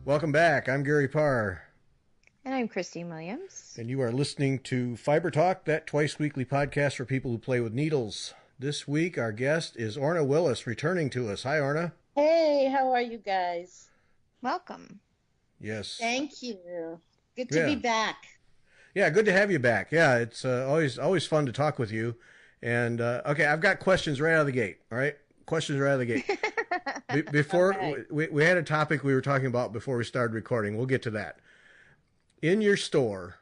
Welcome back. I'm Gary Parr. And I'm Christine Williams. And you are listening to Fiber Talk, that twice-weekly podcast for people who play with needles. This week, our guest is Orna Willis, returning to us. Hi, Orna. Hey, how are you guys? Welcome. Yes. Thank you. Good to be back. Yeah, good to have you back. Yeah, it's always fun to talk with you. And, okay, I've got questions right out of the gate, all right? Questions right out of the gate. Before, right. we had a topic we were talking about before we started recording. We'll get to that. In your store,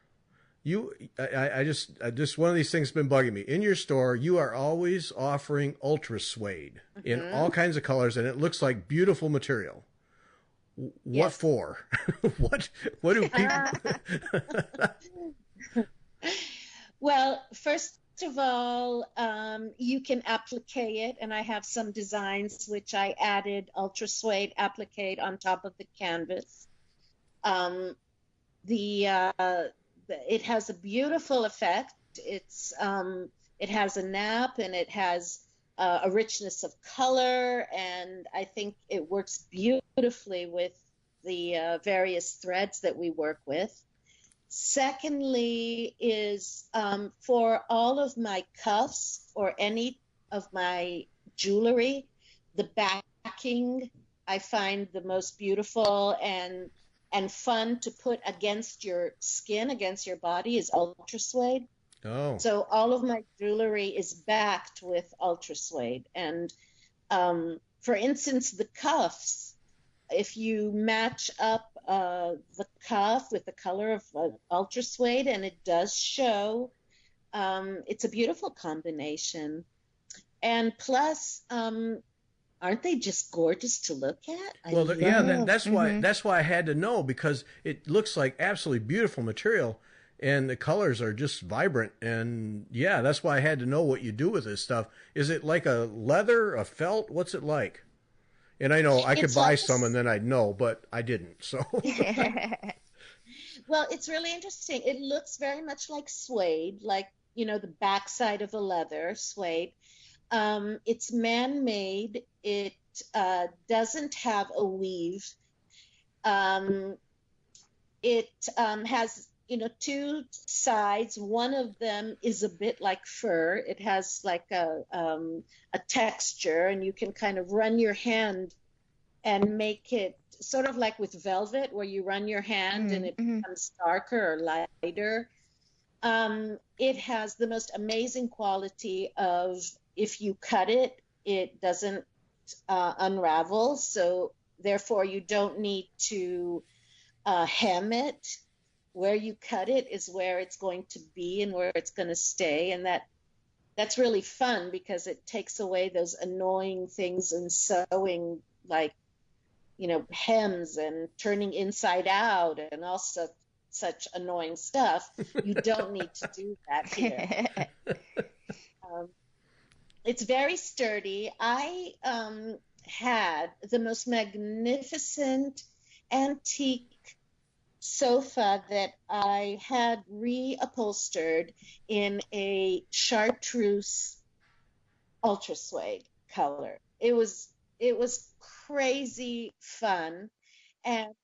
I just one of these things has been bugging me. In your store, you are always offering ultra suede in all kinds of colors, and it looks like beautiful material. What for? What do people? Well, first of all, you can applique it, and I have some designs which I added ultra suede applique on top of the canvas. It has a beautiful effect. It has a nap, and it has a richness of color, and I think it works beautifully with the various threads that we work with. Secondly is for all of my cuffs or any of my jewelry, the backing I find the most beautiful and fun to put against your skin, against your body, is ultra suede. Oh. So all of my jewelry is backed with ultra suede. And for instance, the cuffs, if you match up the cuff with the color of ultra suede, and it does show, it's a beautiful combination. And plus, aren't they just gorgeous to look at? That's why I had to know, because it looks like absolutely beautiful material, and the colors are just vibrant. And yeah, that's why I had to know what you do with this stuff. Is it like a leather, a felt? What's it like? And I know I could buy some and then I'd know, but I didn't. So. Well, it's really interesting. It looks very much like suede, like, the backside of a leather suede. It's man-made. It doesn't have a weave. It has, two sides. One of them is a bit like fur. It has like a texture, and you can kind of run your hand and make it sort of like with velvet, where you run your hand and it becomes darker or lighter. It has the most amazing quality of, if you cut it, it doesn't unravel. So therefore, you don't need to hem it. Where you cut it is where it's going to be and where it's going to stay. And that's really fun, because it takes away those annoying things in sewing, like, hems and turning inside out and also such annoying stuff. You don't need to do that here. It's very sturdy. I had the most magnificent antique sofa that I had reupholstered in a chartreuse ultra suede color. It was crazy fun. And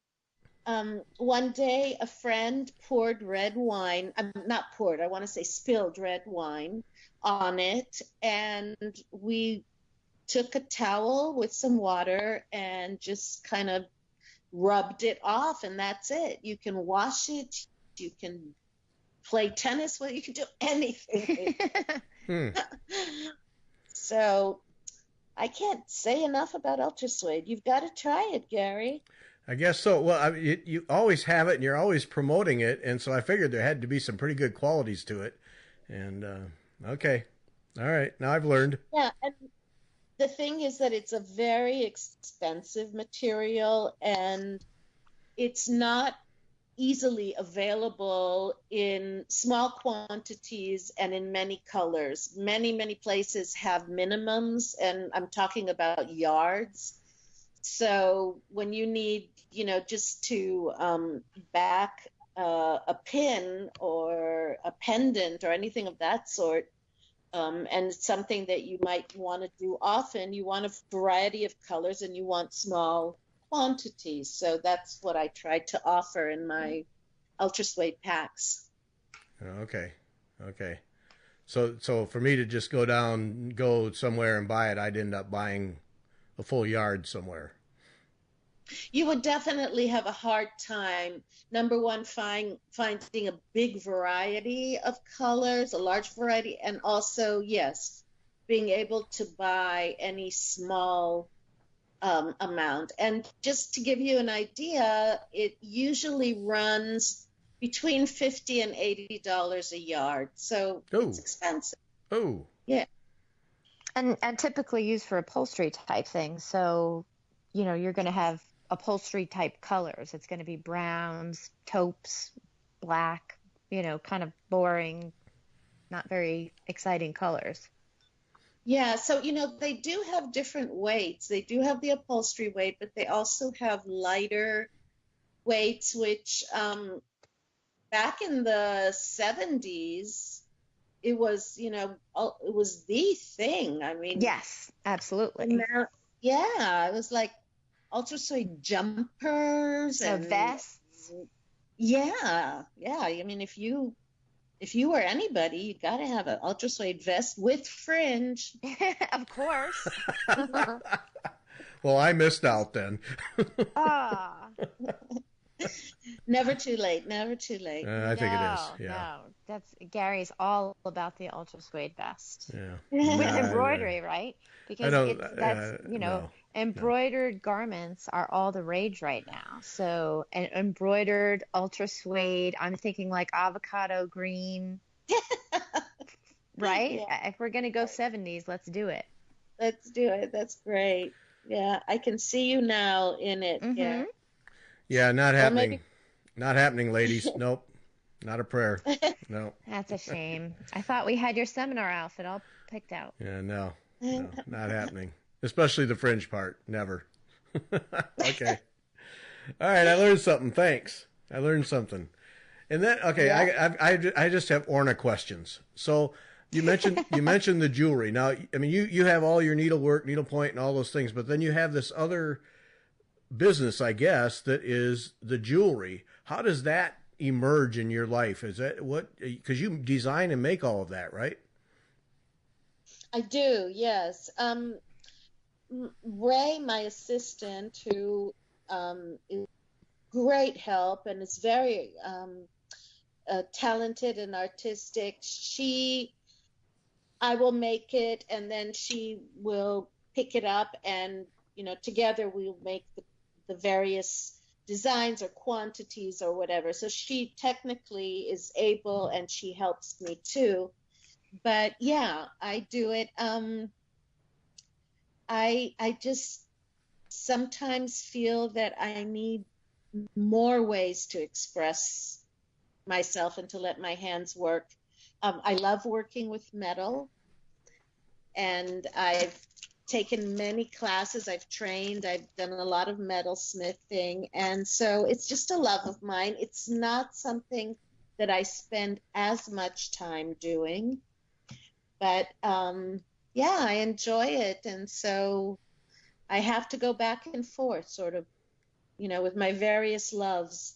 one day a friend poured red wine, spilled red wine on it, and we took a towel with some water and just kind of rubbed it off, and that's it. You can wash it, you can play tennis with it, you can do anything. So I can't say enough about ultra suede. You've got to try it, Gary. I guess so. Well, you always have it, and you're always promoting it, and so I figured there had to be some pretty good qualities to it. And okay, all right, now I've learned. Yeah, and the thing is that it's a very expensive material, and it's not easily available in small quantities and in many colors. Many places have minimums, and I'm talking about yards. So when you need, just to back a pin or a pendant or anything of that sort, and it's something that you might want to do often, you want a variety of colors and you want small quantities. So that's what I tried to offer in my ultra suede packs. Okay. Okay. So for me to just go somewhere and buy it, I'd end up buying a full yard somewhere. You would definitely have a hard time, number one, finding a big variety of colors, a large variety, and also, yes, being able to buy any small amount. And just to give you an idea, it usually runs between $50 and $80 a yard. So it's expensive. Oh. Yeah. And typically used for upholstery type things. So, you're going to have upholstery type colors. It's going to be browns, taupes, black, kind of boring, not very exciting colors. Yeah, so they do have different weights. They do have the upholstery weight, but they also have lighter weights, which back in the 70s, it was, it was the thing. I mean, yes, absolutely. Now, yeah, it was like ultra suede jumpers and vests. Yeah. I mean, if you were anybody, you got to have an ultra suede vest with fringe. Of course. Well, I missed out then. Never too late. Never too late. I think it is. Yeah. No, that's Gary's all about the ultra suede vest. Yeah. With embroidery, right? Because embroidered garments are all the rage right now. So an embroidered ultra suede, I'm thinking like avocado green. Right? Yeah. If we're going to go 70s, let's do it. Let's do it. That's great. Yeah, I can see you now in it. Mm-hmm. Yeah. Yeah, not happening. Maybe... Not happening, ladies. Nope. Not a prayer. No. That's a shame. I thought we had your seminar outfit all picked out. Yeah, no, not happening. Especially the fringe part. Never. Okay. All right, I learned something. Thanks. I learned something. And then, okay, yeah. I just have Orna questions. So you mentioned the jewelry. Now, I mean, you have all your needlework, needlepoint, and all those things, but then you have this other business, I guess, that is the jewelry. How does that emerge in your life? Is that what, because you design and make all of that, right? I do, yes. Ray, my assistant, who is great help and is very talented and artistic, I will make it and then she will pick it up and, together we'll make the various designs or quantities or whatever. So she technically is able and she helps me too. But yeah, I do it. I just sometimes feel that I need more ways to express myself and to let my hands work. I love working with metal, and I've taken many classes. I've trained. I've done a lot of metal smithing, and so it's just a love of mine. It's not something that I spend as much time doing, but yeah, I enjoy it, and so I have to go back and forth, sort of, with my various loves.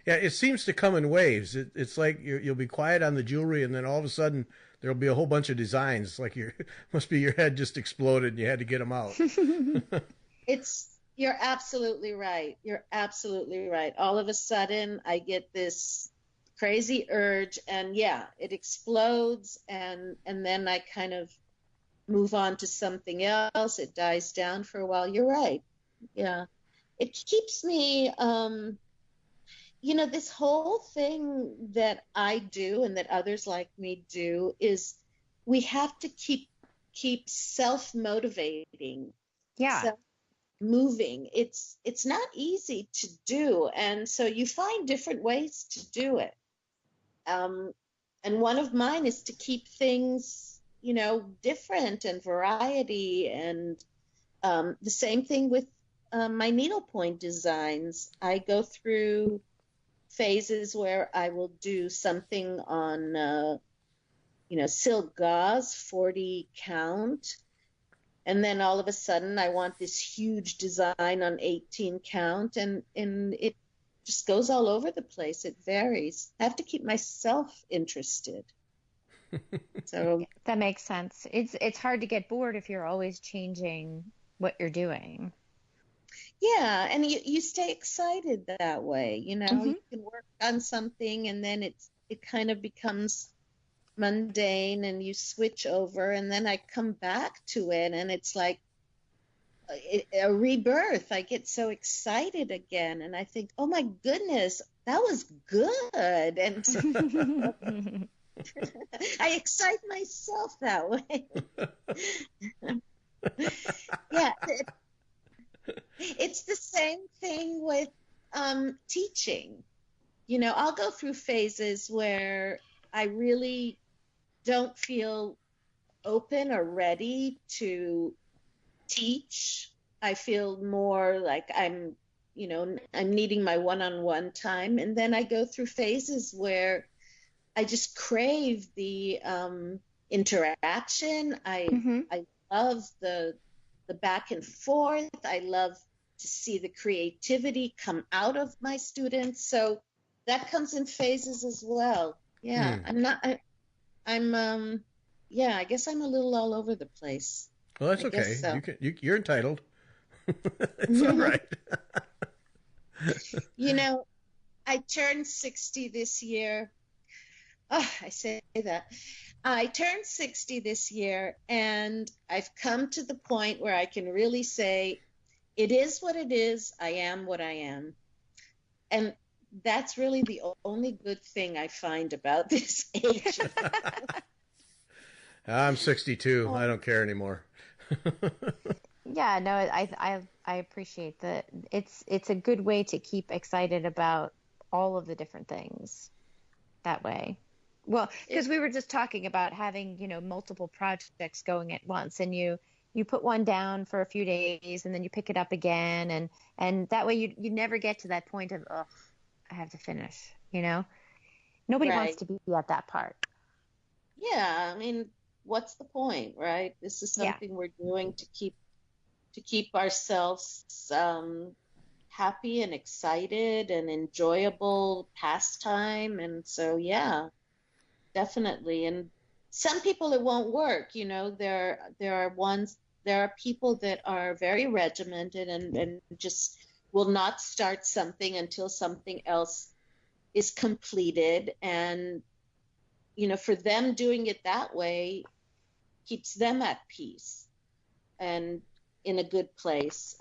Yeah, it seems to come in waves. It's like you'll be quiet on the jewelry, and then all of a sudden there'll be a whole bunch of designs. Like must be your head just exploded, and you had to get them out. You're absolutely right. You're absolutely right. All of a sudden, I get this crazy urge, and yeah, it explodes, and then I kind of move on to something else. It dies down for a while. You're right. Yeah, it keeps me. This whole thing that I do and that others like me do is we have to keep self-motivating. Yeah. Moving. It's not easy to do. And so you find different ways to do it. And one of mine is to keep things, different and variety. And the same thing with my needlepoint designs. I go through phases where I will do something on, silk gauze, 40 count. And then all of a sudden I want this huge design on 18 count, and it just goes all over the place. It varies. I have to keep myself interested. So that makes sense. It's hard to get bored if you're always changing what you're doing. yeah, and you stay excited that way, you know. Mm-hmm. You can work on something and then it kind of becomes mundane, and you switch over, and then I come back to it and it's like a rebirth. I get so excited again, and I think, oh my goodness, that was good. And I excite myself that way. Yeah, it's the same thing with teaching. You know, I'll go through phases where I really don't feel open or ready to teach. I feel more like I'm needing my one-on-one time. And then I go through phases where I just crave the interaction. I love the back and forth. I love to see the creativity come out of my students. So that comes in phases as well. Yeah, I guess I'm a little all over the place. Well, that's okay. So. You're entitled. It's all right. You know, I turned 60 this year. Oh, I say that. I turned 60 this year, and I've come to the point where I can really say, it is what it is. I am what I am. And that's really the only good thing I find about this age. I'm 62. I don't care anymore. Yeah, no, I appreciate that. It's a good way to keep excited about all of the different things that way. Well, because we were just talking about having, multiple projects going at once, and you put one down for a few days and then you pick it up again, and that way you never get to that point of, oh, I have to finish, Nobody wants to be at that part. Yeah, I mean, what's the point, right? This is something we're doing to keep ourselves happy and excited and enjoyable pastime. And so, yeah, definitely. And some people it won't work. There are people that are very regimented and just will not start something until something else is completed. And, for them, doing it that way keeps them at peace and in a good place.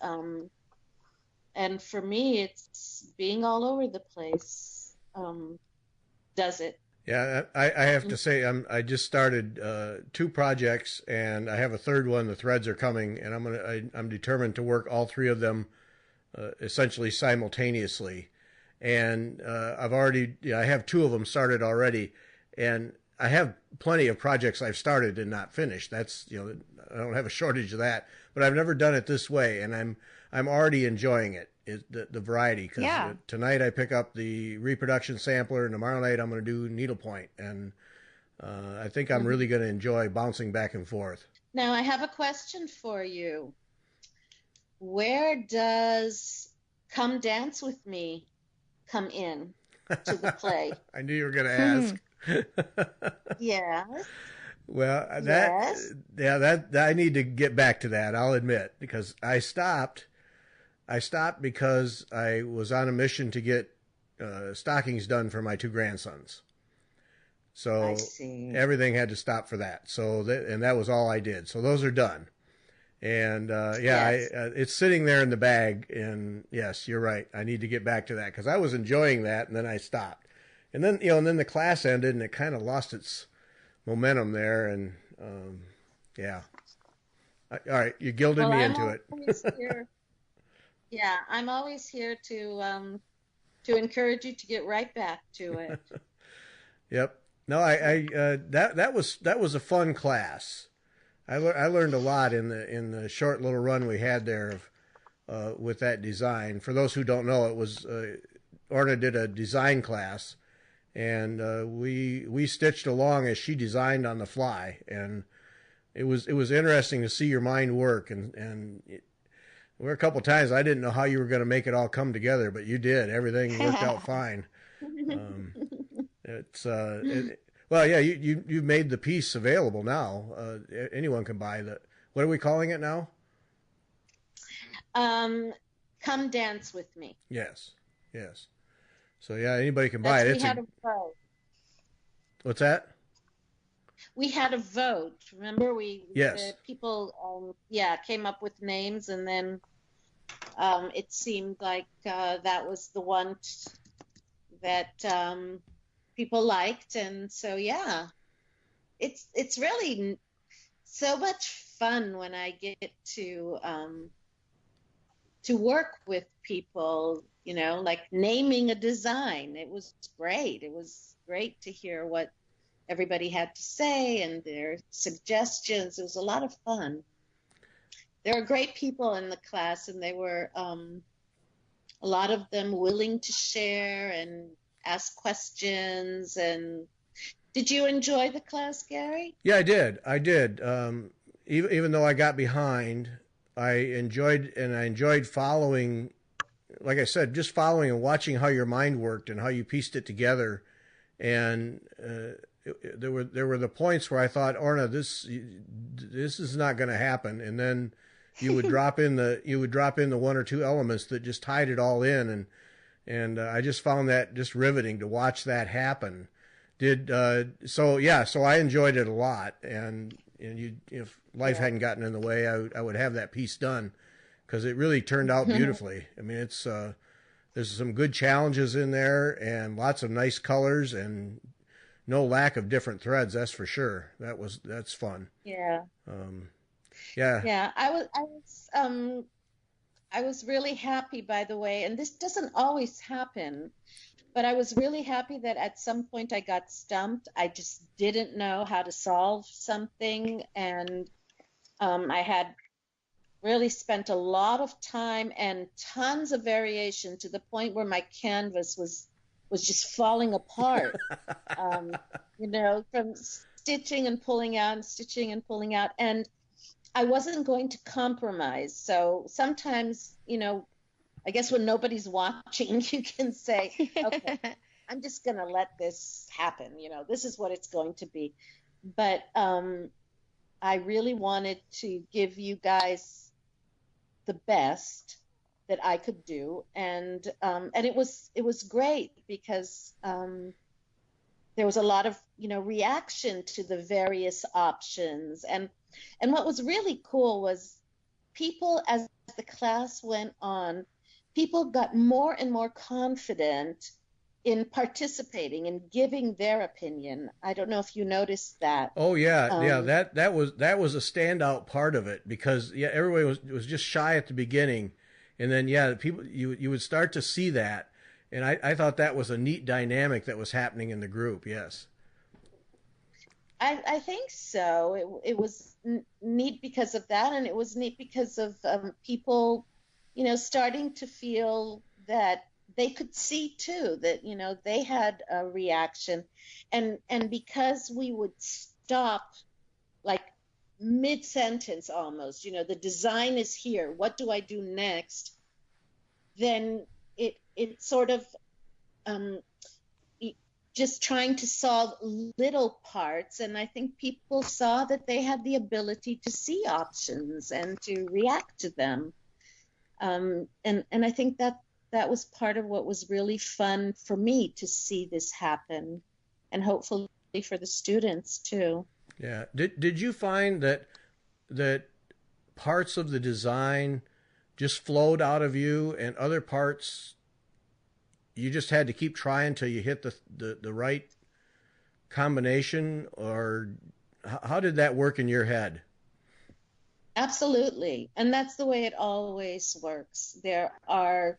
And for me, it's being all over the place does it. Yeah, I have to say, I just started 2 projects, and I have a third one. The threads are coming, and I'm determined to work all 3 of them essentially simultaneously. And I have 2 of them started already, and I have plenty of projects I've started and not finished. That's I don't have a shortage of that, but I've never done it this way, and I'm already enjoying it. The variety, because tonight I pick up the reproduction sampler, and tomorrow night I'm going to do needlepoint, and I think I'm really going to enjoy bouncing back and forth. Now I have a question for you. Where does Come Dance With Me come in to the play? I knew you were going to ask. Yeah. Well, that I need to get back to that, I'll admit, because I stopped because I was on a mission to get stockings done for my 2 grandsons. So everything had to stop for that. So that was all I did. So those are done. And it's sitting there in the bag. And yes, you're right. I need to get back to that because I was enjoying that, and then I stopped. And then then the class ended, and it kind of lost its momentum there. And all right, you gilded me into it. Yeah, I'm always here to encourage you to get right back to it. Yep. No, that was a fun class. I learned a lot in the short little run we had there with that design. For those who don't know, it was Orna did a design class, and we stitched along as she designed on the fly, and it was interesting to see your mind work, and there were a couple times I didn't know how you were going to make it all come together, but you did. Everything worked out fine. Well, yeah, you've made the piece available now. Anyone can buy that. What are we calling it now? Come Dance With Me. Yes. So yeah, anybody can buy it. We had a vote. What's that? We had a vote. Remember, Yes. People came up with names, and then it seemed like that was the one that people liked, and so yeah, it's really so much fun when I get to work with people, like naming a design. It was great. It was great to hear what everybody had to say and their suggestions. It was a lot of fun. There are great people in the class, and they were a lot of them willing to share and ask questions. And did you enjoy the class, Gary? Yeah, I did. Even though I got behind, I enjoyed following, like I said, just following and watching how your mind worked and how you pieced it together. And there were the points where I thought, Orna, this is not going to happen. And then you would drop in the one or two elements that just tied it all in, and I just found that just riveting to watch that happen. So I enjoyed it a lot, and if life hadn't gotten in the way, I would have that piece done, because it really turned out beautifully. I mean, it's there's some good challenges in there and lots of nice colors and no lack of different threads. That's for sure. That's fun. Yeah. Yeah. Yeah. I was really happy, by the way, and this doesn't always happen, but I was really happy that at some point I got stumped. I just didn't know how to solve something, and I had really spent a lot of time and tons of variation, to the point where my canvas was just falling apart, from stitching and pulling out, and I wasn't going to compromise. So sometimes, I guess when nobody's watching, you can say, okay, I'm just going to let this happen. This is what it's going to be. But I really wanted to give you guys the best that I could do, and it was great, because there was a lot of reaction to the various options, and what was really cool was people, as the class went on, people got more and more confident in participating and giving their opinion. I don't know if you noticed that. Oh yeah, that was a standout part of it, because everybody was just shy at the beginning, and then people you would start to see that, and I thought that was a neat dynamic that was happening in the group. Yes. I think so. It was neat because of that, and it was neat because of people, starting to feel that they could see too, that they had a reaction, and because we would stop like mid-sentence almost, the design is here, what do I do next? Then it sort of just trying to solve little parts, and I think people saw that they had the ability to see options and to react to them, and I think that was part of what was really fun for me to see this happen, and hopefully for the students too. Yeah. Did you find that parts of the design just flowed out of you, and other parts you just had to keep trying till you hit the right combination? Or how did that work in your head? Absolutely. And that's the way it always works. There are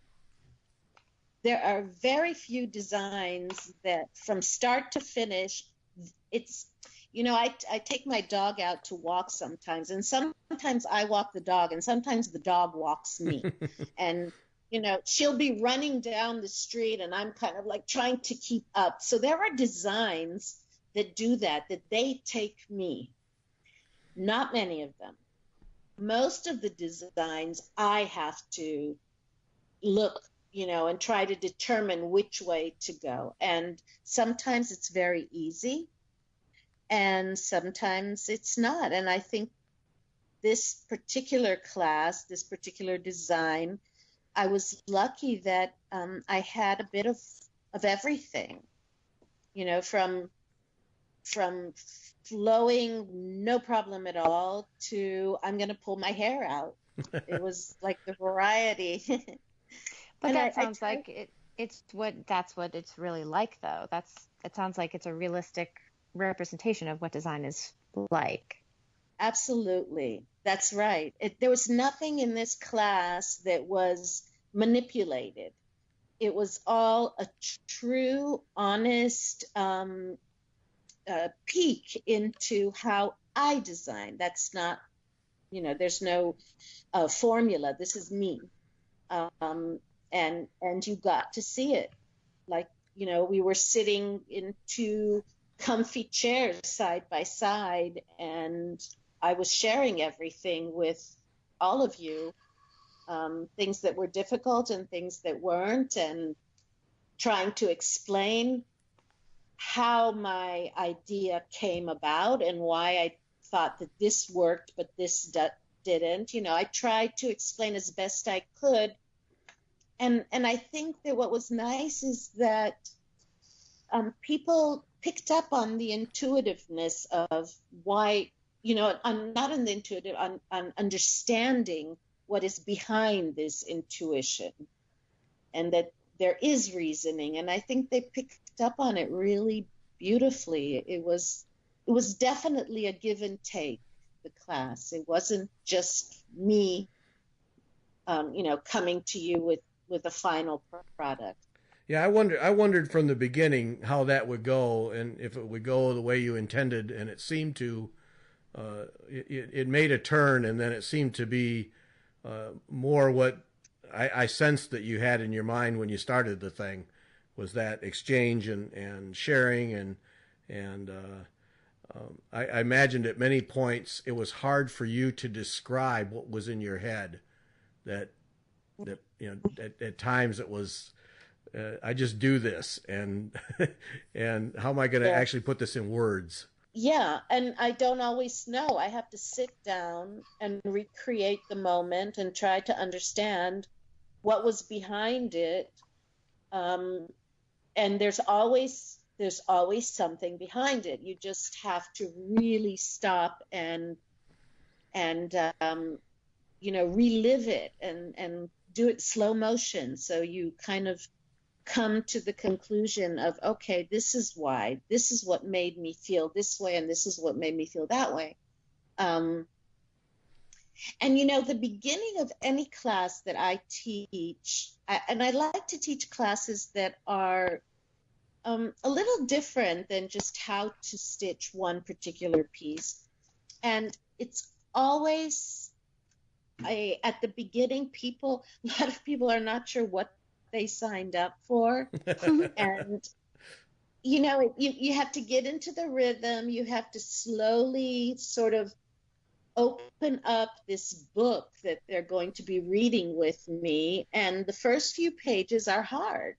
very few designs that from start to finish, it's, I take my dog out to walk sometimes, and sometimes I walk the dog, and sometimes the dog walks me. And she'll be running down the street, and I'm kind of like trying to keep up. So there are designs that do that they take me. Not many of them. Most of the designs I have to look, and try to determine which way to go. And sometimes it's very easy, and sometimes it's not. And I think this particular class, this particular design, I was lucky that I had a bit of everything, from flowing, no problem at all, to I'm going to pull my hair out. It was like the variety. But that sounds like that's what it's really like, though. It sounds like it's a realistic representation of what design is like. Absolutely. That's right. There was nothing in this class that was manipulated. It was all a true, honest peek into how I design. That's not, there's no formula. This is me. And you got to see it. Like, we were sitting in two comfy chairs side by side, and I was sharing everything with all of you, things that were difficult and things that weren't, and trying to explain how my idea came about and why I thought that this worked, but this didn't. I tried to explain as best I could. And I think that what was nice is that people picked up on the intuitiveness of why, I'm not on the intuitive, on understanding what is behind this intuition, and that there is reasoning. And I think they picked up on it really beautifully. It was definitely a give and take, the class. It wasn't just me, coming to you with a final product. Yeah, I wondered from the beginning how that would go, and if it would go the way you intended, and it seemed to. It made a turn, and then it seemed to be more what I sensed that you had in your mind when you started the thing, was that exchange and sharing, and I imagined at many points it was hard for you to describe what was in your head. That at times it was I just do this, and and how am I going to actually put this in words? Yeah, and I don't always know. I have to sit down and recreate the moment and try to understand what was behind it. And there's always something behind it. You just have to really stop and relive it and do it slow motion. So you kind of come to the conclusion of, okay, this is why, this is what made me feel this way, and this is what made me feel that way. And the beginning of any class that I teach, and I like to teach classes that are a little different than just how to stitch one particular piece. And it's always, at the beginning, a lot of people are not sure what they signed up for. And you have to get into the rhythm. You have to slowly sort of open up this book that they're going to be reading with me, and the first few pages are hard.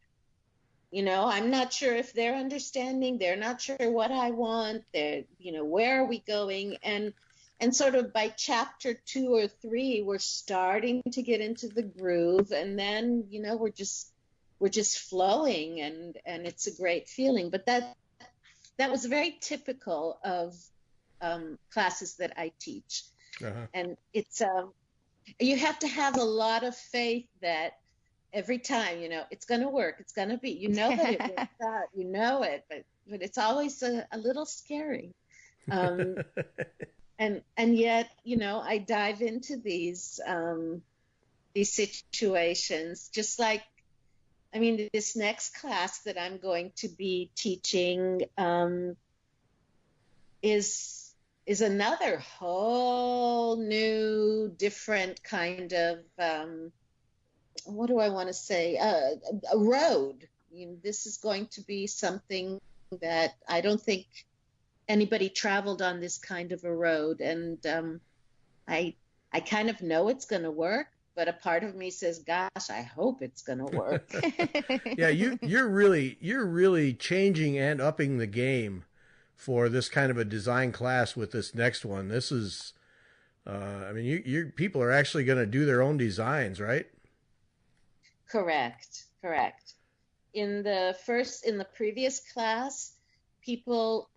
I'm not sure if they're understanding. They're not sure what I want. They're, where are we going? And sort of by chapter 2 or 3, we're starting to get into the groove, and then, we're just flowing, and it's a great feeling. But that was very typical of classes that I teach. Uh-huh. And it's you have to have a lot of faith that every time, it's going to work. It's going to be, that it works out, it, but it's always a little scary. And yet, I dive into these situations, just like, this next class that I'm going to be teaching is another whole new, different kind of, what do I want to say? A road. This is going to be something that I don't think anybody traveled on this kind of a road. And I kind of know it's going to work, but a part of me says, gosh, I hope it's going to work. Yeah, you're really changing and upping the game for this kind of a design class with this next one. This is, I mean, you people are actually going to do their own designs, right? Correct. In the previous class, people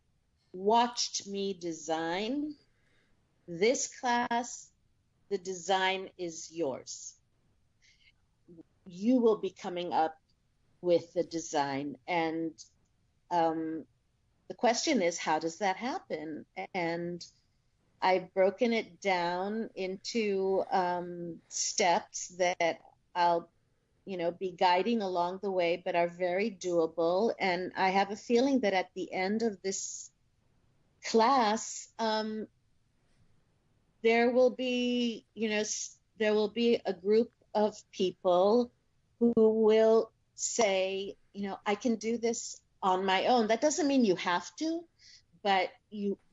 watched me design. This class, the design is yours. You will be coming up with the design. And the question is, how does that happen? And I've broken it down into steps that I'll be guiding along the way, but are very doable. And I have a feeling that at the end of this class, there will be a group of people who will say, I can do this on my own. That doesn't mean you have to, but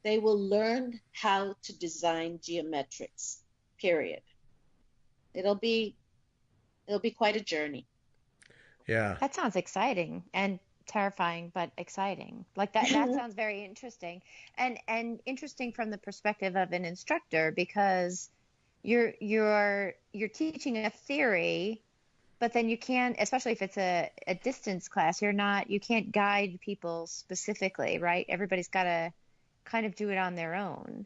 they will learn how to design geometrics, period. It'll be quite a journey. Yeah. That sounds exciting and terrifying, but exciting. Like that sounds very interesting, and interesting from the perspective of an instructor, because you're teaching a theory, but then you can't, especially if it's a distance class, you can't guide people specifically, right? Everybody's got to kind of do it on their own.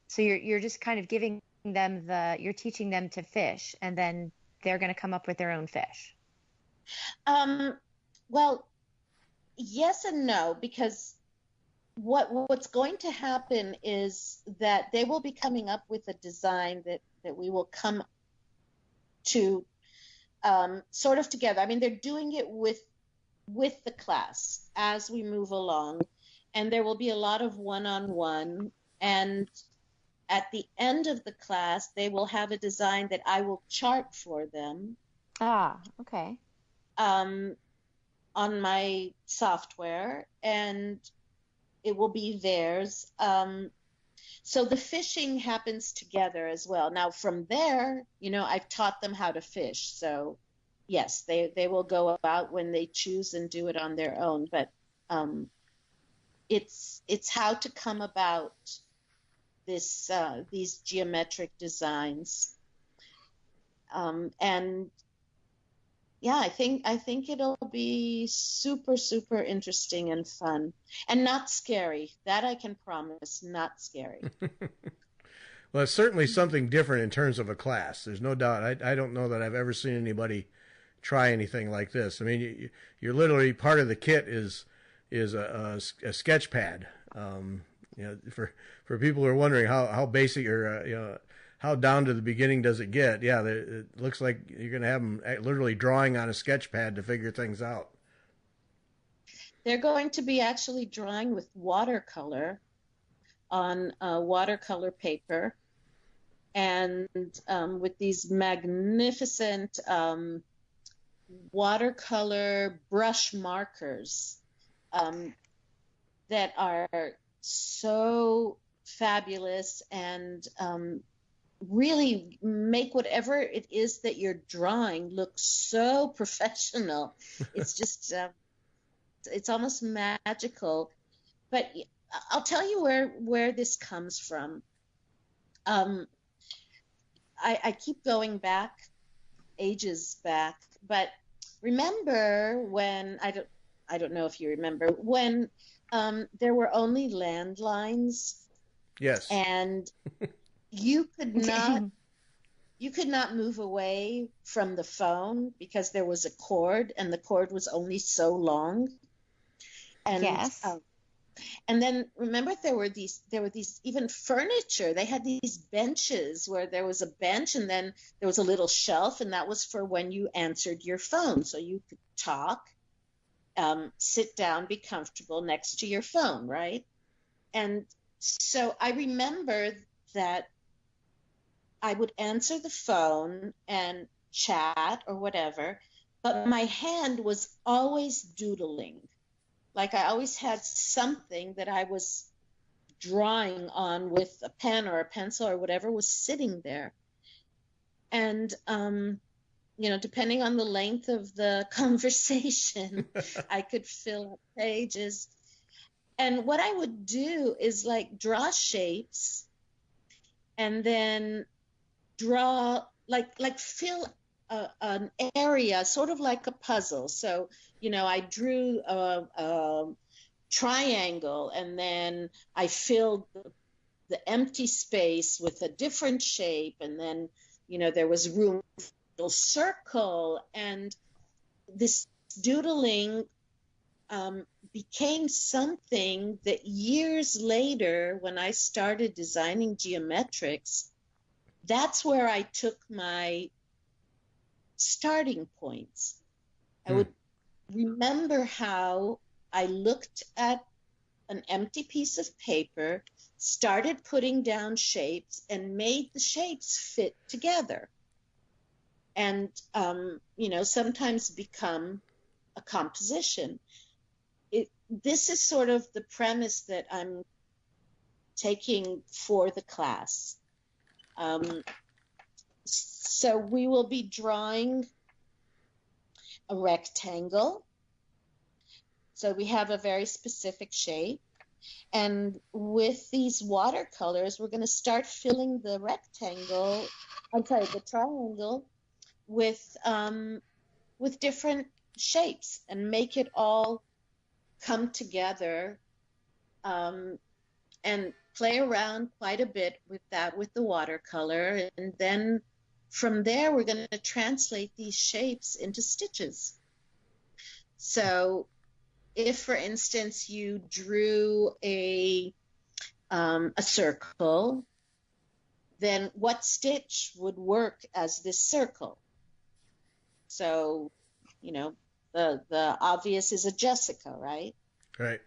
So you're just kind of giving them you're teaching them to fish, and then they're going to come up with their own fish. Well, yes and no, because what's going to happen is that they will be coming up with a design that we will come to sort of together. I mean, they're doing it with the class as we move along, and there will be a lot of one-on-one, and at the end of the class, they will have a design that I will chart for them. Okay. On my software, and it will be theirs. So the fishing happens together as well. Now from there, I've taught them how to fish. So yes, they will go about when they choose and do it on their own. But it's how to come about these geometric designs. And yeah, I think it'll be super, super interesting and fun, and not scary. That I can promise, not scary. Well, it's certainly something different in terms of a class. There's no doubt. I don't know that I've ever seen anybody try anything like this. I mean, you're literally, part of the kit is a sketch pad. For people who are wondering how basic or how down to the beginning does it get? Yeah, it looks like you're going to have them literally drawing on a sketch pad to figure things out. They're going to be actually drawing with watercolor on watercolor paper, and with these magnificent watercolor brush markers that are so fabulous and really make whatever it is that you're drawing look so professional. It's just, it's almost magical. But I'll tell you where this comes from. I keep going back, ages back, but remember when, I don't know if you remember, when there were only landlines. Yes. And you could not move away from the phone because there was a cord, and the cord was only so long. And yes. And then remember, there were these even furniture. They had these benches where there was a bench, and then there was a little shelf, and that was for when you answered your phone, so you could talk, sit down, be comfortable next to your phone, right? And so I remember that I would answer the phone and chat or whatever, but my hand was always doodling. Like I always had something that I was drawing on with a pen or a pencil or whatever was sitting there. And, depending on the length of the conversation, I could fill up pages. And what I would do is like draw shapes and then draw, fill an area, sort of like a puzzle. So, I drew a triangle, and then I filled the empty space with a different shape, and then there was room for a circle, and this doodling became something that years later, when I started designing geometrics, that's where I took my starting points. I would remember how I looked at an empty piece of paper, started putting down shapes, and made the shapes fit together. And, sometimes become a composition. This is sort of the premise that I'm taking for the class. So we will be drawing a rectangle. So we have a very specific shape. And with these watercolors, we're going to start filling the triangle with different shapes and make it all come together, and play around quite a bit with that with the watercolor. And then from there, we're going to translate these shapes into stitches. So if, for instance, you drew a circle, then what stitch would work as this circle? So, the obvious is a Jessica, right? Right.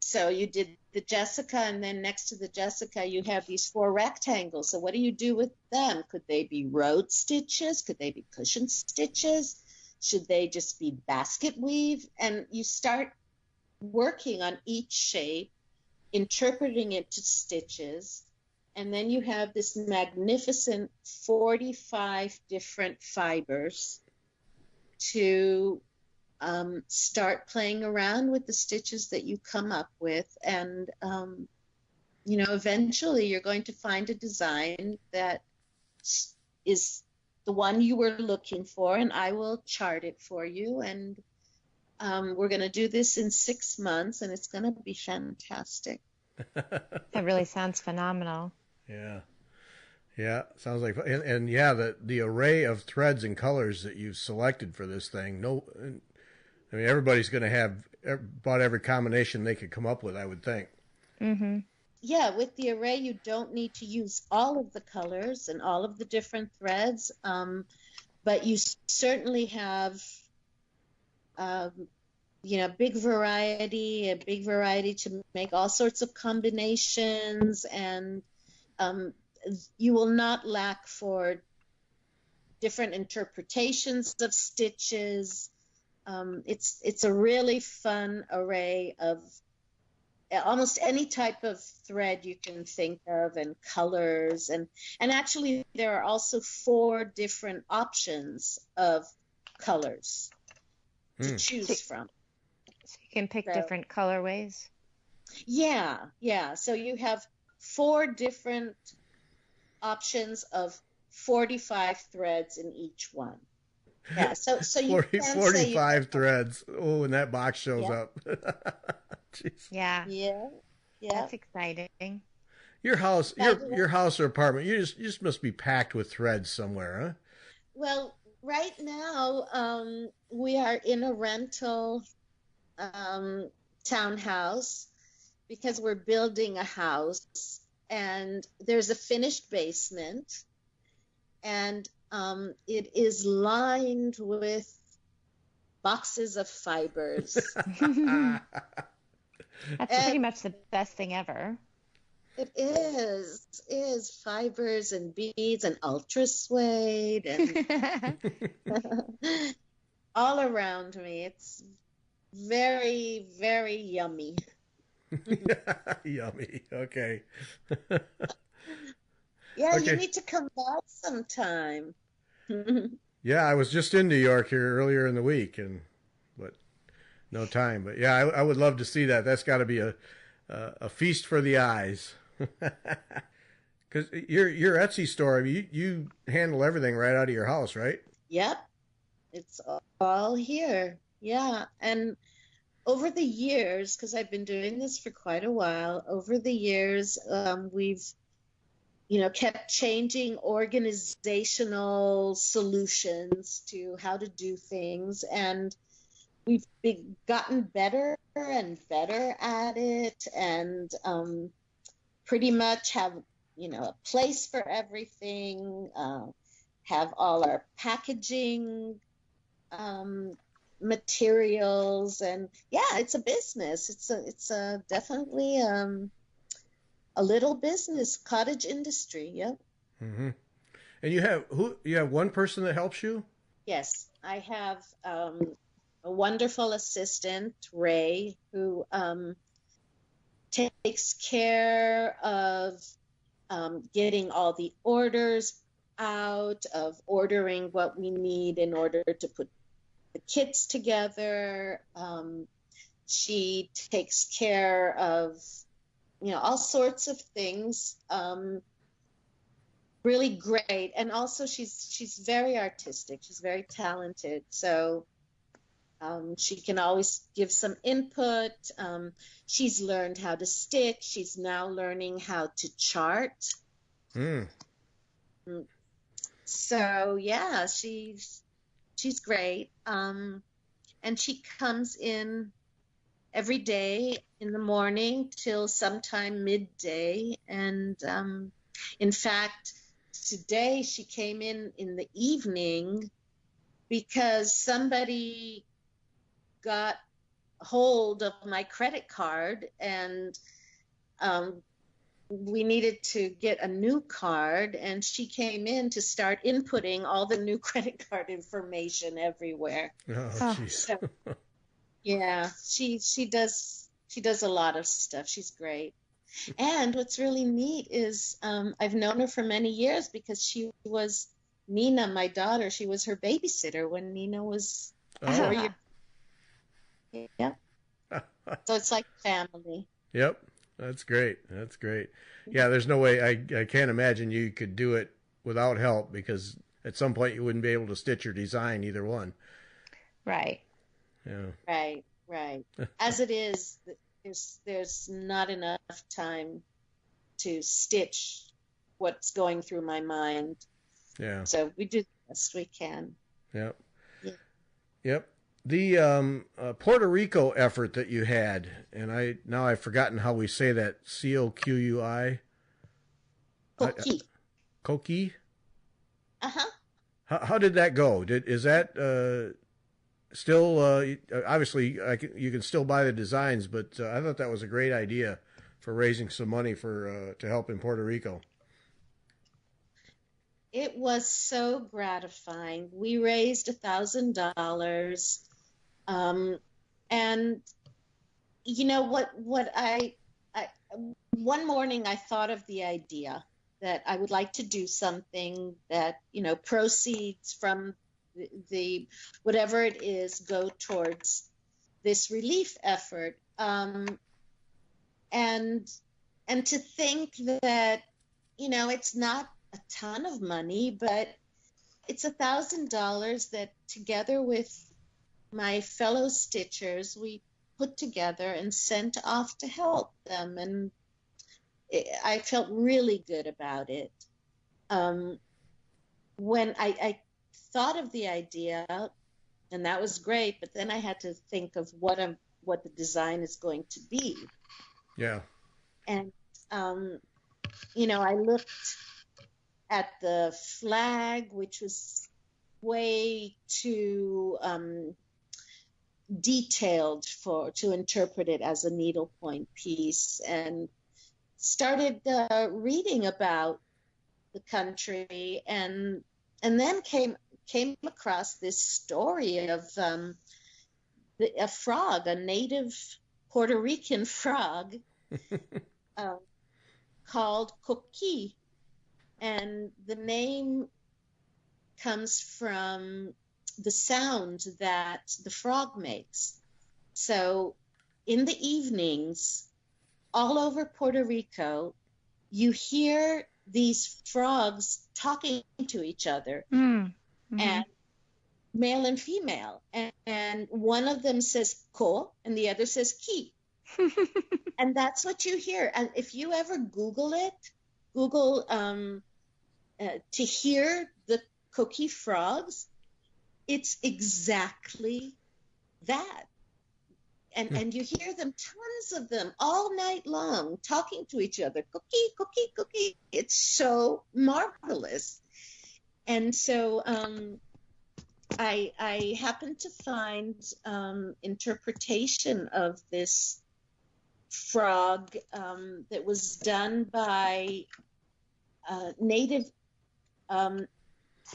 So you did the Jessica, and then next to the Jessica, you have these 4 rectangles. So what do you do with them? Could they be road stitches? Could they be cushion stitches? Should they just be basket weave? And you start working on each shape, interpreting it to stitches, and then you have this magnificent 45 different fibers to start playing around with the stitches that you come up with. And, eventually you're going to find a design that is the one you were looking for, and I will chart it for you. And we're going to do this in 6 months, and it's going to be fantastic. That really sounds phenomenal. Yeah. Yeah, sounds like, and the array of threads and colors that you've selected for this thing. Everybody's going to have about every combination they could come up with, I would think. Mm-hmm. Yeah, with the array, you don't need to use all of the colors and all of the different threads, but you certainly have, a big variety to make all sorts of combinations, and you will not lack for different interpretations of stitches. It's a really fun array of almost any type of thread you can think of, and colors, and actually there are also 4 different options of colors to choose from. So you can pick different colorways? Yeah. So you have 4 different options of 45 threads in each one. Yeah, so you 45 threads. Oh, and that box shows up. Jeez. Yeah. Yeah. That's exciting. Your house or apartment, you just must be packed with threads somewhere, huh? Well, right now, we are in a rental townhouse because we're building a house, and there's a finished basement, and it is lined with boxes of fibers. That's pretty much the best thing ever. It is fibers and beads and ultra suede and all around me. It's very, very yummy. Yummy. Okay. Yeah, you Okay. need to come back sometime. Yeah, I was just in New York here earlier in the week, and but no time. But yeah, I would love to see that. That's got to be a feast for the eyes. Because your Etsy store, I mean, you handle everything right out of your house, right? Yep, it's all here. Yeah, and over the years, because I've been doing this for quite a while, over the years, we've kept changing organizational solutions to how to do things, and we've gotten better and better at it, and pretty much have a place for everything, have all our packaging materials, and yeah, it's a business. It's a definitely a little business, cottage industry. Yep. Mm-hmm. And you have one person that helps you? Yes, I have a wonderful assistant, Ray, who takes care of getting all the orders out, of ordering what we need in order to put the kits together. She takes care of all sorts of things. Really great, and also she's very artistic. She's very talented, so she can always give some input. She's learned how to stitch. She's now learning how to chart. Mm. So yeah, she's great. And she comes in every day in the morning till sometime midday. And in fact, today she came in the evening because somebody got hold of my credit card, and we needed to get a new card, and she came in to start inputting all the new credit card information everywhere. Oh, jeez. So, yeah, she does a lot of stuff. She's great. And what's really neat is I've known her for many years because she was Nina, my daughter. She was her babysitter when Nina was 4 years. Yeah. So it's like family. Yep. That's great. That's great. Yeah, there's no way I can't imagine you could do it without help, because at some point you wouldn't be able to stitch or design either one. Right. Yeah. Right. As it is, there's not enough time to stitch what's going through my mind. Yeah. So we do the best we can. Yep. Yeah. Yep. The Puerto Rico effort that you had, and I've forgotten how we say that. Coqui. Coqui. Coqui. Uh-huh. How did that go? Is that still obviously you can still buy the designs, but I thought that was a great idea for raising some money for to help in Puerto Rico. It was so gratifying. We raised $1,000. And what I one morning I thought of the idea that I would like to do something that, proceeds from the whatever it is go towards this relief effort. And to think that, it's not a ton of money, but it's $1,000 that, together with my fellow stitchers, we put together and sent off to help them. And I felt really good about it. When I thought of the idea, and that was great, but then I had to think of what the design is going to be. Yeah. And, I looked at the flag, which was way too detailed to interpret it as a needlepoint piece, and started reading about the country, and then came across this story of a frog, a native Puerto Rican frog uh, called Coqui. And the name comes from the sound that the frog makes. So in the evenings, all over Puerto Rico, you hear these frogs talking to each other, and male and female. And one of them says ko, and the other says ki. And that's what you hear. And if you ever Google it, Google to hear the Coqui frogs, it's exactly that. And you hear them, tons of them, all night long, talking to each other. Cookie, cookie, cookie. It's so marvelous. And so I happened to find interpretation of this frog that was done by native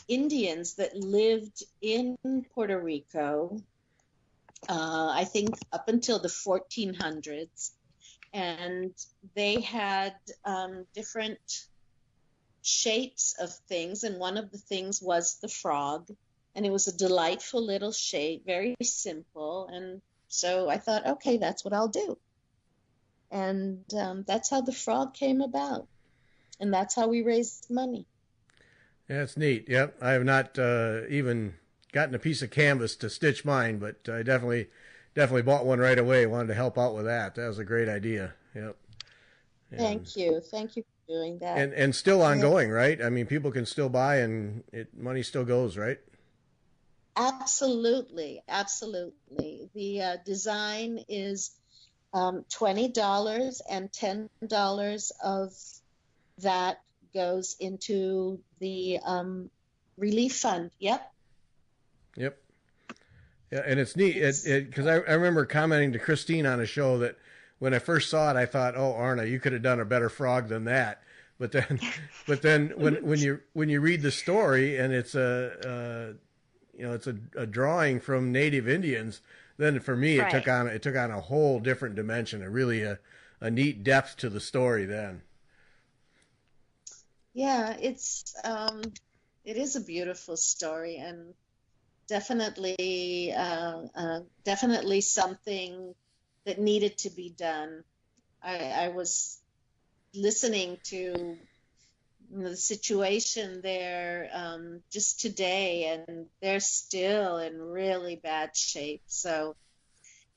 Indians that lived in Puerto Rico, I think up until the 1400s, and they had different shapes of things, and one of the things was the frog, and it was a delightful little shape, very simple, and so I thought, okay, that's what I'll do. And that's how the frog came about, and that's how we raised money. Yeah, it's neat. Yep, I have not even gotten a piece of canvas to stitch mine, but I definitely bought one right away. Wanted to help out with that. That was a great idea. Yep. Thank you for doing that. And still ongoing, right? I mean, people can still buy, and money still goes, right? Absolutely, absolutely. The design is $20, and $10 of that goes into the relief fund. Yep. Yep. Yeah, and it's neat because I remember commenting to Christine on a show that when I first saw it, I thought, "Oh, Orna, you could have done a better frog than that." But then, when you read the story and it's a drawing from native Indians, then for me it took on a whole different dimension, a neat depth to the story then. Yeah, it is a beautiful story, and definitely something that needed to be done. I was listening to the situation there just today, and they're still in really bad shape. So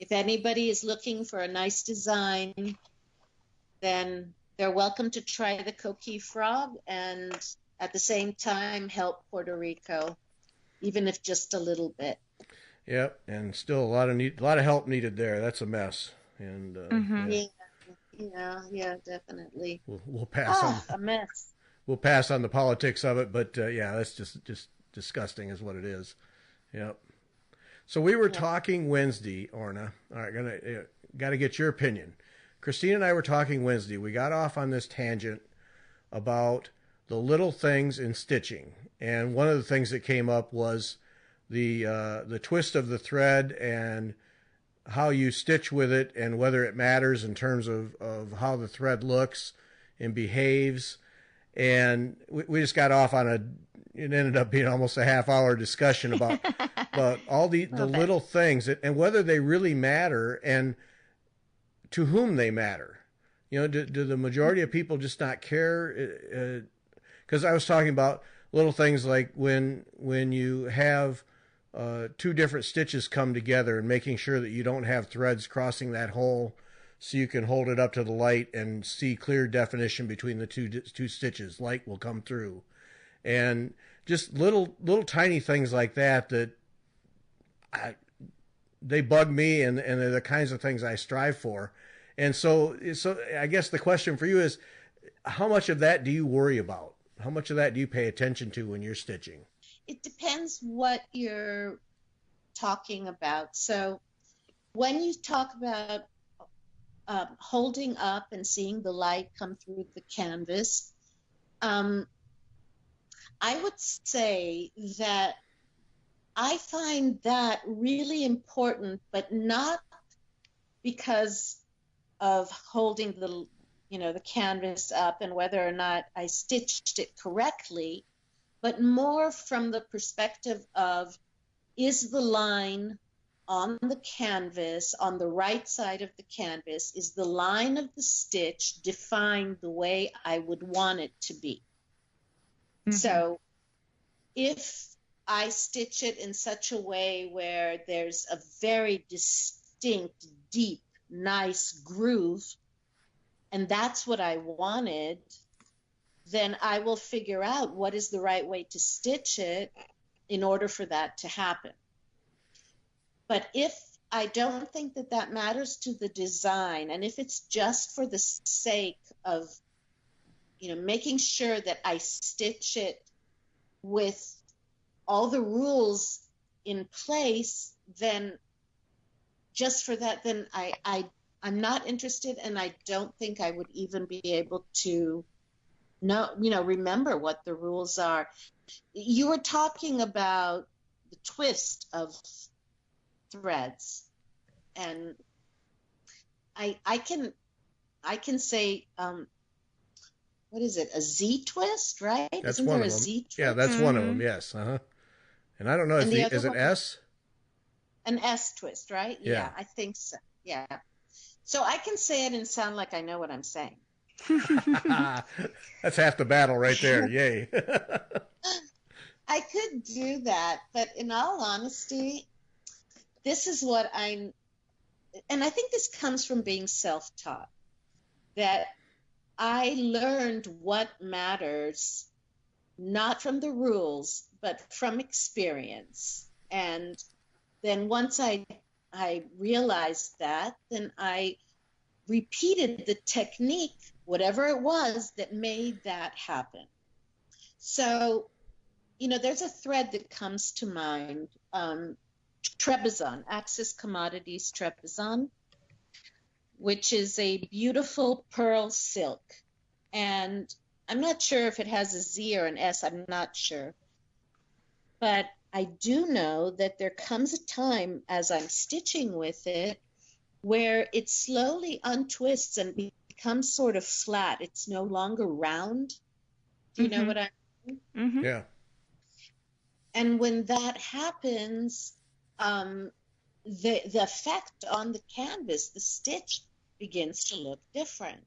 if anybody is looking for a nice design, then they're welcome to try the Coqui frog, and at the same time help Puerto Rico, even if just a little bit. Yep, and still a lot of help needed there. That's a mess, and yeah, definitely. We'll pass on a mess. We'll pass on the politics of it, but yeah, that's just disgusting, is what it is. Yep. So we were talking Wednesday, Orna. All right, got to get your opinion. Christine and I were talking Wednesday. We got off on this tangent about the little things in stitching, and one of the things that came up was the twist of the thread and how you stitch with it, and whether it matters in terms of how the thread looks and behaves. And we just got off on it ended up being almost a half-hour discussion about all the little things and whether they really matter and to whom they matter. You know, do the majority of people just not care? Because I was talking about little things like when you have two different stitches come together and making sure that you don't have threads crossing that hole, so you can hold it up to the light and see clear definition between the two stitches. Light will come through, and just little tiny things like that they bug me, and they're the kinds of things I strive for. And so I guess the question for you is, how much of that do you worry about? How much of that do you pay attention to when you're stitching? It depends what you're talking about. So when you talk about holding up and seeing the light come through the canvas, I would say that I find that really important, but not because of holding the canvas up and whether or not I stitched it correctly, but more from the perspective of, is the line on the canvas, on the right side of the canvas, is the line of the stitch defined the way I would want it to be? Mm-hmm. So if I stitch it in such a way where there's a very distinct, deep, nice groove, and that's what I wanted, then I will figure out what is the right way to stitch it in order for that to happen. But if I don't think that that matters to the design, and if it's just for the sake of, making sure that I stitch it with all the rules in place, then just for that, then I'm not interested, and I don't think I would even be able to remember what the rules are. You were talking about the twist of threads, and I can say, what is it? A Z twist, right? That's Isn't one there of a them. Z twist? Yeah, that's one of them. Yes. And I don't know. Is it S? An S twist, right? Yeah, I think so. Yeah. So I can say it and sound like I know what I'm saying. That's half the battle right there. Yay. I could do that, but in all honesty, this is what and I think this comes from being self-taught, that I learned what matters, not from the rules, but from experience. And then once I realized that, then I repeated the technique, whatever it was that made that happen. So, there's a thread that comes to mind, Trebizon, Axis Commodities Trebizon, which is a beautiful pearl silk. And I'm not sure if it has a Z or an S, I'm not sure. But I do know that there comes a time as I'm stitching with it where it slowly untwists and becomes sort of flat. It's no longer round. Do you know what I mean? Mm-hmm. Yeah. And when that happens, the effect on the canvas, the stitch begins to look different.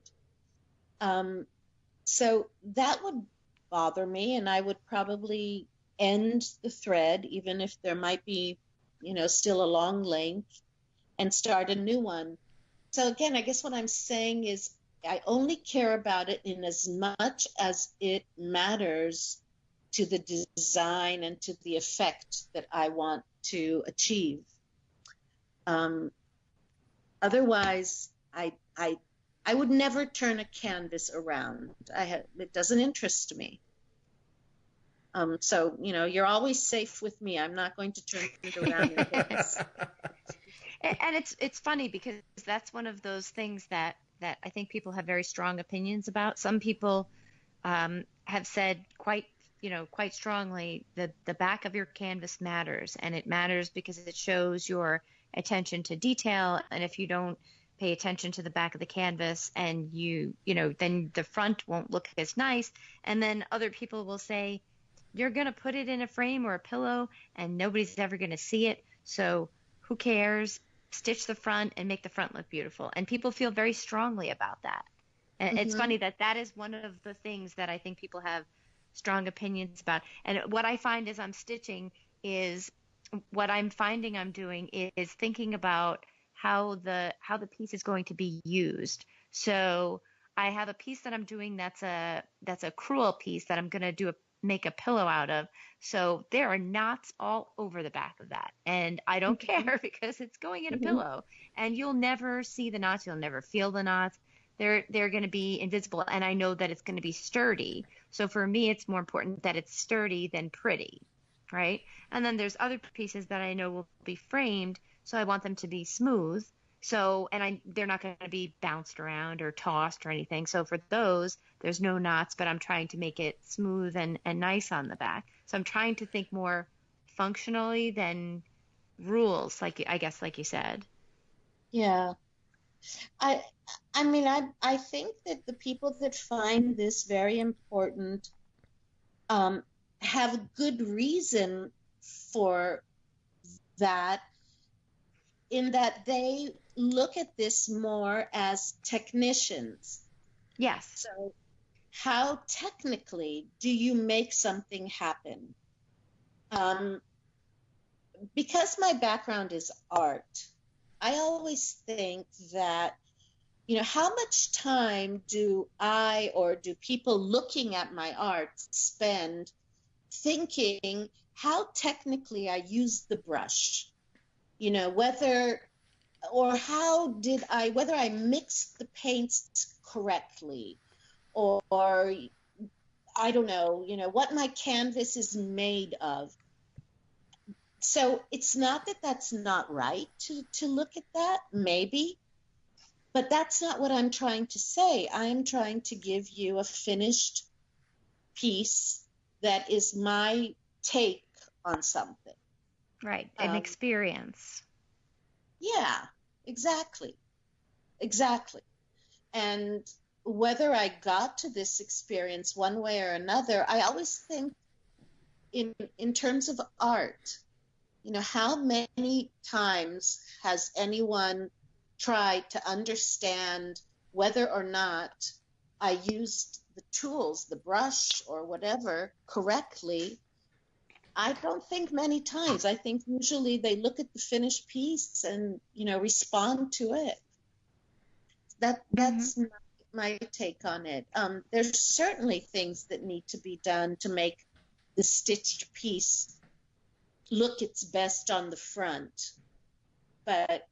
So that would bother me, and I would probably end the thread, even if there might be, still a long length, and start a new one. So again, I guess what I'm saying is I only care about it in as much as it matters to the design and to the effect that I want to achieve. Otherwise, I would never turn a canvas around. It doesn't interest me. So, you're always safe with me. I'm not going to turn it around your canvas. And it's funny because that's one of those things that I think people have very strong opinions about. Some people have said quite strongly that the back of your canvas matters, and it matters because it shows your attention to detail. And if you don't pay attention to the back of the canvas, and then the front won't look as nice. And then other people will say, you're going to put it in a frame or a pillow and nobody's ever going to see it. So who cares? Stitch the front and make the front look beautiful. And people feel very strongly about that. And it's funny that is one of the things that I think people have strong opinions about. And what I find as I'm stitching is what I'm finding I'm doing is thinking about how the piece is going to be used. So I have a piece that I'm doing that's a crewel piece that I'm going to make a pillow out of. So there are knots all over the back of that. And I don't care because it's going in a pillow. And you'll never see the knots. You'll never feel the knots. They're going to be invisible. And I know that it's going to be sturdy. So for me, it's more important that it's sturdy than pretty, right? And then there's other pieces that I know will be framed. So I want them to be smooth. So, they're not going to be bounced around or tossed or anything. So for those, there's no knots, but I'm trying to make it smooth and nice on the back. So I'm trying to think more functionally than rules, like you said. Yeah. I I mean I think that the people that find this very important um, have a good reason for that, in that they look at this more as technicians. Yes. So how technically do you make something happen? Um, because my background is art, I always think that, how much time do I or do people looking at my art spend thinking how technically I use the brush? Whether or how did whether I mixed the paints correctly, or I don't know, what my canvas is made of. So it's not that that's not right to look at that, maybe, but that's not what I'm trying to say. I'm trying to give you a finished piece that is my take on something. Right. An experience. Yeah, exactly. Exactly. And whether I got to this experience one way or another, I always think in terms of art, how many times has anyone tried to understand whether or not I used the tools, the brush or whatever, correctly? I don't think many times. I think usually they look at the finished piece and, respond to it. That's my take on it. There's certainly things that need to be done to make the stitched piece look its best on the front. But,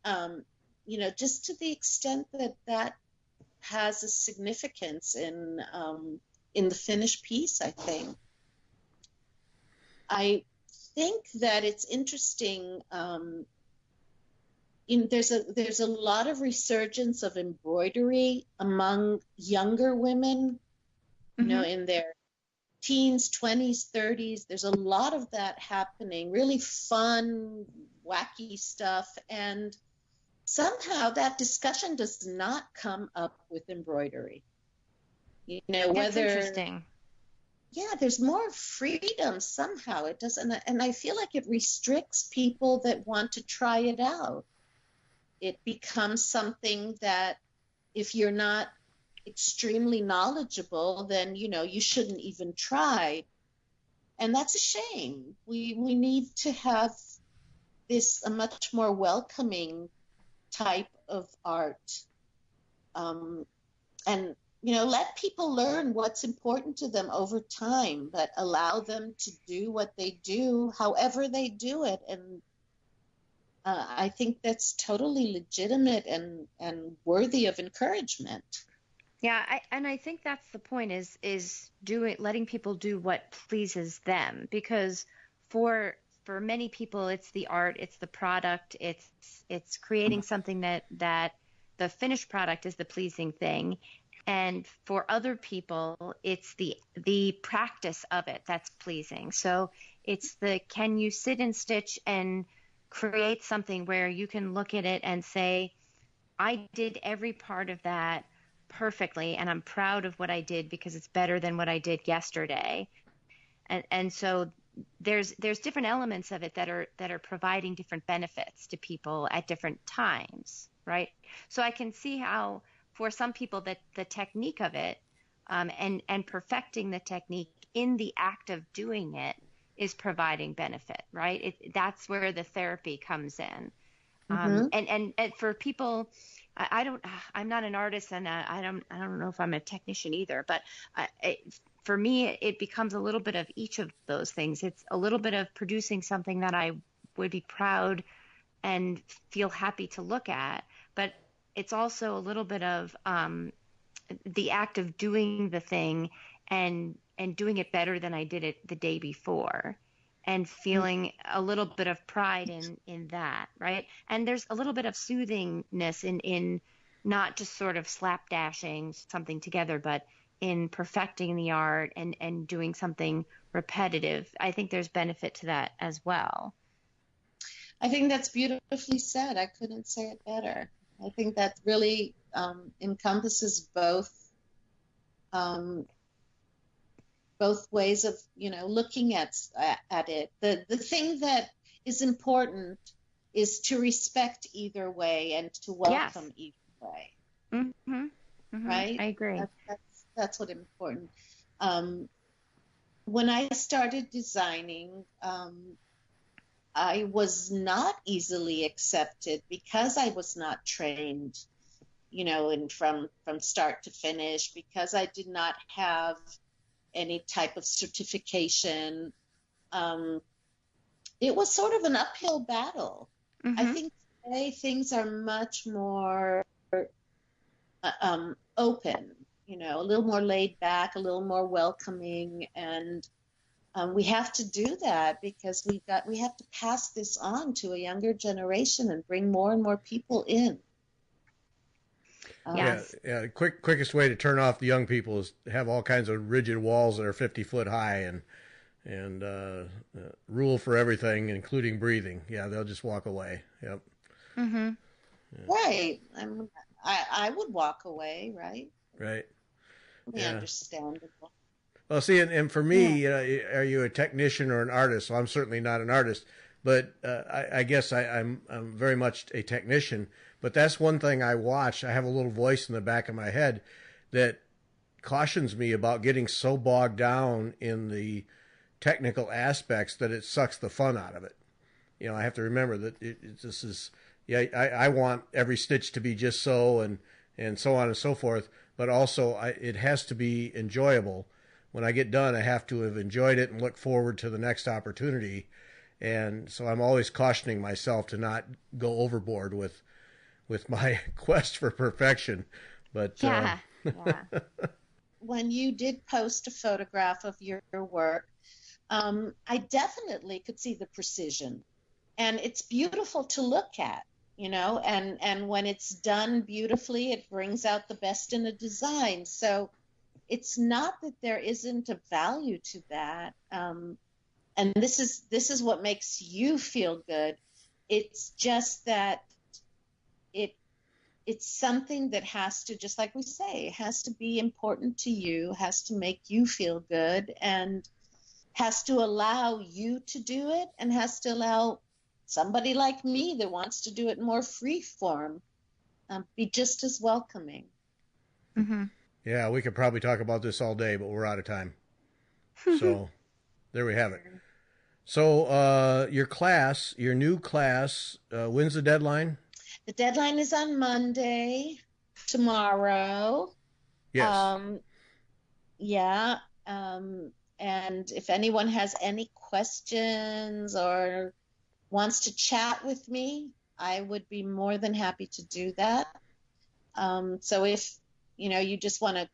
just to the extent that that has a significance in the finished piece, I think. I think that it's interesting. There's a lot of resurgence of embroidery among younger women, in their teens, 20s, 30s. There's a lot of that happening, really fun, wacky stuff. And somehow that discussion does not come up with embroidery. That's interesting. Yeah, there's more freedom somehow. It doesn't, and I feel like it restricts people that want to try it out. It becomes something that if you're not extremely knowledgeable, then, you shouldn't even try. And that's a shame. We need to have a much more welcoming type of art. And, let people learn what's important to them over time, but allow them to do what they do, however they do it. And I think that's totally legitimate and worthy of encouragement. Yeah, I think that's the point is letting people do what pleases them, because for many people it's the art, it's the product, it's creating something that the finished product is the pleasing thing, and for other people it's the practice of it that's pleasing. So it's can you sit and stitch and create something where you can look at it and say, I did every part of that perfectly, and I'm proud of what I did because it's better than what I did yesterday. And so there's different elements of it that are providing different benefits to people at different times, right? So I can see how for some people that the technique of it and perfecting the technique in the act of doing it is providing benefit, right? That's where the therapy comes in. And for people, I'm not an artist, and I don't know if I'm a technician either, but for me, it becomes a little bit of each of those things. It's a little bit of producing something that I would be proud and feel happy to look at, but it's also a little bit of the act of doing the thing and doing it better than I did it the day before, and feeling a little bit of pride in that, right? And there's a little bit of soothingness in not just sort of slapdashing something together, but in perfecting the art and doing something repetitive. I think there's benefit to that as well. I think that's beautifully said. I couldn't say it better. I think that really encompasses both ways of, looking at it. The thing that is important is to respect either way and to welcome either way. Mm-hmm. Mm-hmm. Right? I agree. That's what's important. When I started designing, I was not easily accepted because I was not trained, and from start to finish, because I did not have any type of certification. It was sort of an uphill battle. Mm-hmm. I think today things are much more open, a little more laid back, a little more welcoming, and we have to do that because we have to pass this on to a younger generation and bring more and more people in. Yes. Yeah. Quickest way to turn off the young people is to have all kinds of rigid walls that are 50 foot high and rule for everything, including breathing. Yeah, they'll just walk away. Yep. Mm-hmm. Yeah. Right. I would walk away. Right. Right. Understandable. Well, see, and for me, are you a technician or an artist? Well, I'm certainly not an artist, but I guess I'm very much a technician. But that's one thing I watch. I have a little voice in the back of my head that cautions me about getting so bogged down in the technical aspects that it sucks the fun out of it. I have to remember that this is, I want every stitch to be just so and so on and so forth, but also it has to be enjoyable. When I get done, I have to have enjoyed it and look forward to the next opportunity. And so I'm always cautioning myself to not go overboard with my quest for perfection. But yeah. When you did post a photograph of your work, I definitely could see the precision, and it's beautiful to look at, and when it's done beautifully, it brings out the best in a design. So it's not that there isn't a value to that. And this is what makes you feel good. It's just that it's something that has to, just like we say, it has to be important to you, has to make you feel good, and has to allow you to do it, and has to allow somebody like me that wants to do it more free form, be just as welcoming. Mm-hmm. Yeah, we could probably talk about this all day, but we're out of time. So there we have it. So your new class, when's the deadline? The deadline is on Monday, tomorrow. Yes. And if anyone has any questions or wants to chat with me, I would be more than happy to do that. So if you just want to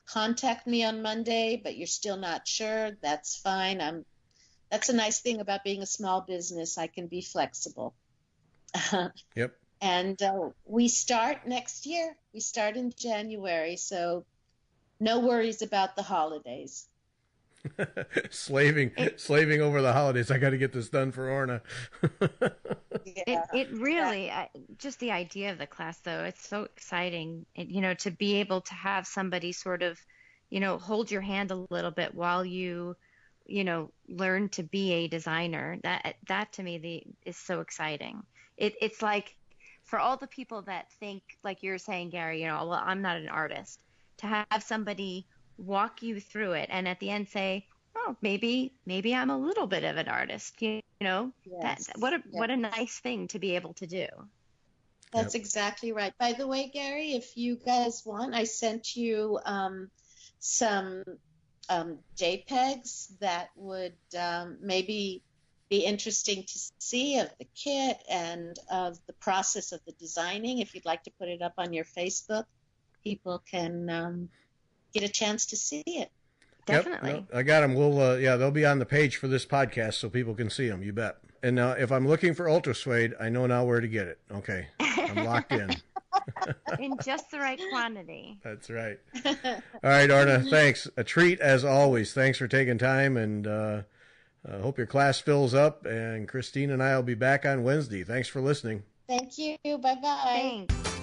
contact me on Monday, but you're still not sure, that's fine. That's a nice thing about being a small business. I can be flexible. Yep. And we start next year. We start in January, so no worries about the holidays. Slaving over the holidays. I got to get this done for Orna. It really, just the idea of the class, though, it's so exciting, to be able to have somebody sort of, hold your hand a little bit while you, learn to be a designer. That to me is so exciting. It's like, for all the people that think, like you're saying, Gary, well, I'm not an artist, to have somebody walk you through it and at the end say, oh, maybe I'm a little bit of an artist, Yes. What a nice thing to be able to do. That's exactly right. By the way, Gary, if you guys want, I sent you some JPEGs that would maybe be interesting to see of the kit and of the process of the designing. If you'd like to put it up on your Facebook, people can get a chance to see it. Definitely. Yep, no, I got them. We'll they'll be on the page for this podcast so people can see them. You bet. And now, if I'm looking for Ultra Suede, I know now where to get it. Okay, I'm locked in. In just the right quantity. That's right. All right, Orna, thanks. A treat as always. Thanks for taking time, and I hope your class fills up. And Christine and I will be back on Wednesday. Thanks for listening. Thank you. Bye-bye. Thanks.